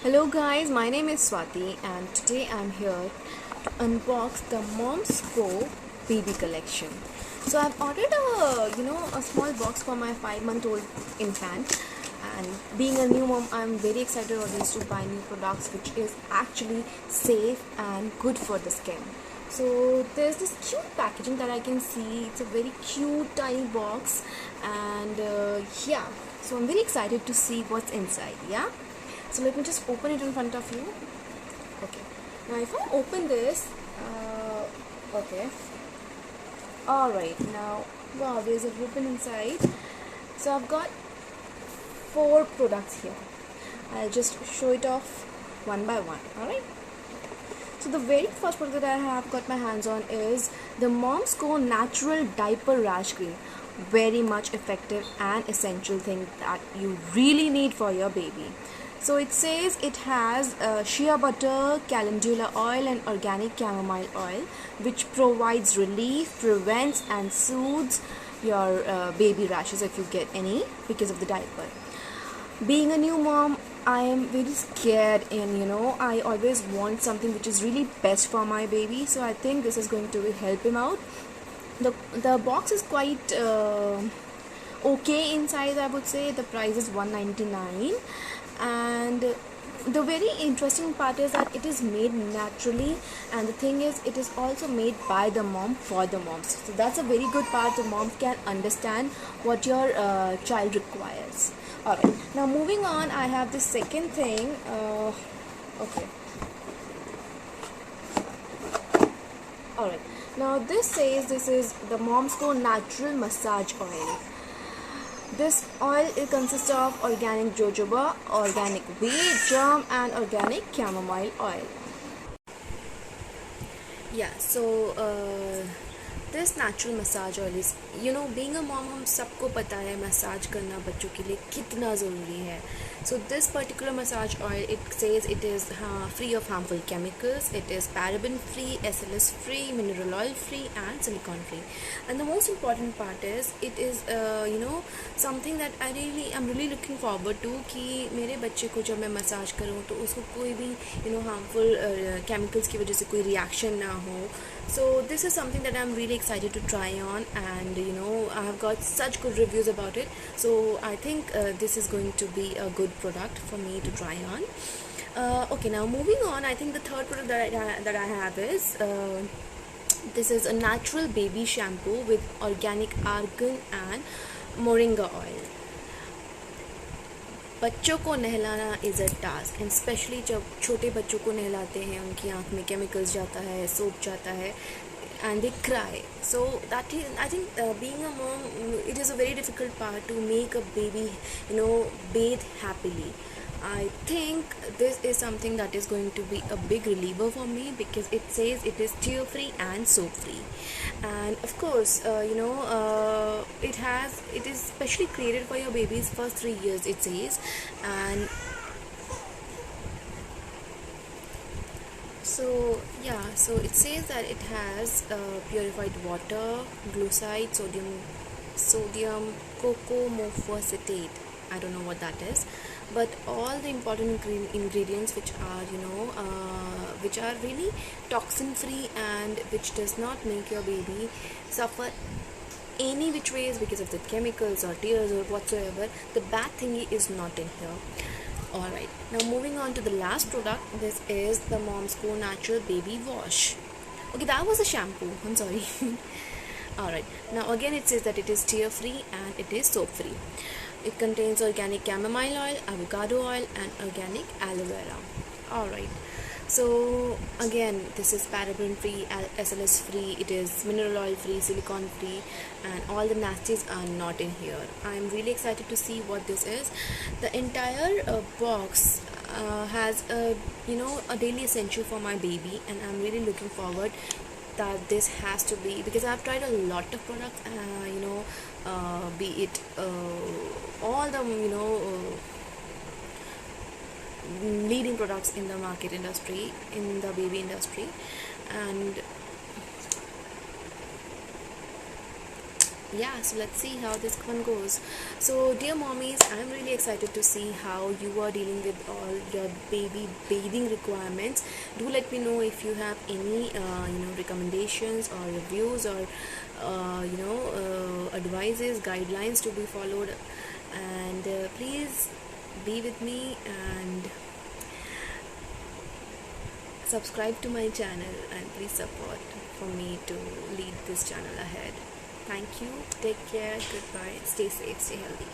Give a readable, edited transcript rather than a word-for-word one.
Hello guys, my name is Swati and today I'm here to unbox the Mom's Co baby collection. So I've ordered a small box for my 5-month-old infant, and being a new mom I'm very excited always to buy new products which is actually safe and good for the skin. So there's this cute packaging that I can see. It's a very cute tiny box, and so I'm very excited to see what's inside. So let me just open it in front of you. Okay. Now if I open this, okay. Alright, now, wow, there's a ribbon inside. So I've got 4 products here. I'll just show it off one by one. Alright. So the very first product that I have got my hands on is the Mom's Co Natural Diaper Rash Cream. Very much effective and essential thing that you really need for your baby. So it says it has shea butter, calendula oil and organic chamomile oil, which provides relief, prevents and soothes your baby rashes if you get any because of the diaper. Being a new mom, I am very scared, and I always want something which is really best for my baby. So I think this is going to help him out. The box is quite okay inside, I would say. The price is $1.99, and the very interesting part is that it is made naturally, and the thing is it is also made by the mom for the moms. So that's a very good part. The mom can understand what your child requires. Alright, now moving on, I have the second thing. Okay. Alright, now this says this is the Mom's Co Natural Massage Oil. This oil consists of organic jojoba, organic wheat germ and organic chamomile oil. This natural massage oil is, being a mom, हम सबको पता है massage करना बच्चों के लिए कितना ज़रूरी है. So this particular massage oil, it says it is free of harmful chemicals, it is paraben free, SLS free, mineral oil free and silicone free. And the most important part is it is something that I'm really looking forward to कि मेरे बच्चे को जब मैं massage करूँ तो उसको कोई भी harmful chemicals की वजह से कोई reaction ना हो. So this is something that I'm really excited to try on, and I have got such good reviews about it. So I think this is going to be a good product for me to try on. Okay, now moving on, I think the third product that I have is this is a natural baby shampoo with organic argan and moringa oil. बच्चों को नहलाना is a task, and specially जब छोटे बच्चों को नहलाते हैं उनकी आँख में केमिकल्स जाता है, सोप जाता है, and they cry. So that is, I think, being a mom, it is a very difficult part to make a baby bathe happily. I think this is something that is going to be a big reliever for me because it says it is tear free and soap free, and of course it is specially created for your baby's first 3 years, it says. And so it says that it has purified water, glucoside, sodium cocomophosphate. I don't know what that is, but all the important ingredients which are really toxin free and which does not make your baby suffer any which ways because of the chemicals or tears or whatsoever. The bad thingy is not in here. Alright, now moving on to the last product. This is the Mom's Co Natural Baby Wash. Okay, that was a shampoo, I'm sorry. Alright, now again it says that it is tear free and it is soap free. It contains organic chamomile oil, avocado oil and organic aloe vera. Alright, so again this is paraben free, SLS free, it is mineral oil free, silicone free, and all the nasties are not in here. I'm really excited to see what this is. The entire box has a daily essential for my baby, and I'm really looking forward that this has to be, because I've tried a lot of products, be it all the leading products in the market industry, in the baby industry, and yeah, so let's see how this one goes. So dear mommies, I'm really excited to see how you are dealing with all your baby bathing requirements. Do let me know if you have any recommendations or reviews or advices, guidelines to be followed, and please be with me and subscribe to my channel, and please support for me to lead this channel ahead. Thank you. Take care. Goodbye. Stay safe. Stay healthy.